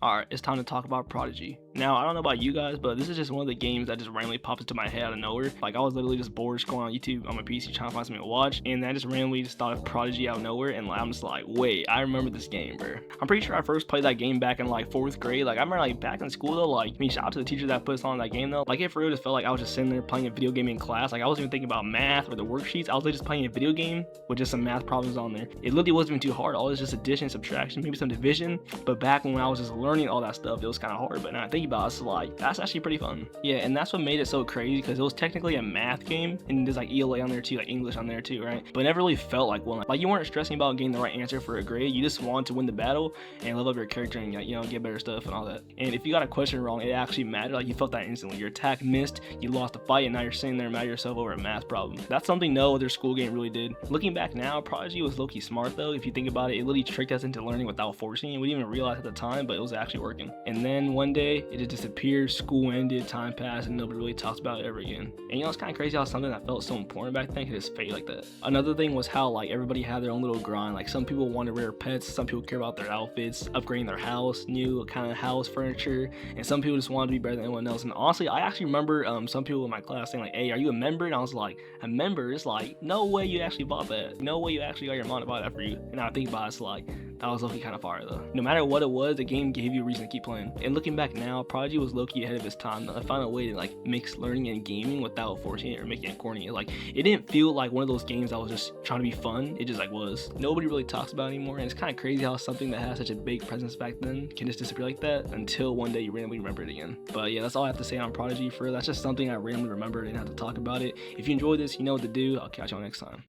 Alright, it's time to talk about Prodigy. Now, I don't know about you guys, but this is just one of the games that just randomly pops into my head out of nowhere. Like, I was literally just bored scrolling on YouTube on my PC trying to find something to watch, and I just randomly just thought of Prodigy out of nowhere, and I'm just like, wait, I remember this game, bro. I'm pretty sure I first played that game back in like 4th grade. Like, I remember like back in school though, like, I mean, shout out to the teacher that put us on that game though. Like, it for real just felt like I was just sitting there playing a video game in class. Like, I wasn't even thinking about math or the worksheets. I was like just playing a video game with just some math problems on there. It literally wasn't even too hard. All it was just addition, subtraction, maybe some division. But back when I was just learning all that stuff, it was kind of hard. But now I think about it, it's like, that's actually pretty fun. Yeah, and that's what made it so crazy, because it was technically a math game, and there's like ELA on there too, like English on there too, right? But it never really felt like one. Like, you weren't stressing about getting the right answer for a grade. You just wanted to win the battle and level up your character and, you know, get better stuff and all that. And if you got a question wrong, it actually mattered. Like, you felt that instantly. Your attack missed, you lost the fight, and now you're sitting there mad at yourself over a math problem. That's something no other school game really did. Looking back now, Prodigy was low-key smart though. If you think about it, it literally tricked us into learning without forcing it. We didn't even realize at the time, but it was actually working. And then one day it just disappeared, school ended, time passed, and nobody really talks about it ever again. And you know, it's kind of crazy how something that felt so important back then could just fade like that. Another thing was how like everybody had their own little grind. Like, some people wanted rare pets, some people care about their outfits, upgrading their house, new kind of house furniture, and some people just wanted to be better than anyone else. And honestly, I actually remember some people in my class saying like, hey, are you a member? And I was like, a member? It's like, no way you actually bought that. No way you actually got your mom to buy that for you. And I think about it, it's like, that was low-key kind of fire though. No matter what it was, the game gave you a reason to keep playing. And looking back now, Prodigy was low-key ahead of its time. I found a way to like mix learning and gaming without forcing it or making it corny. Like, it didn't feel like one of those games that was just trying to be fun. It just like was. Nobody really talks about it anymore, and it's kind of crazy how something that had such a big presence back then can just disappear like that until one day you randomly remember it again. But yeah, that's all I have to say on Prodigy. That's just something I randomly remembered and had to talk about it. If you enjoyed this, you know what to do. I'll catch y'all next time.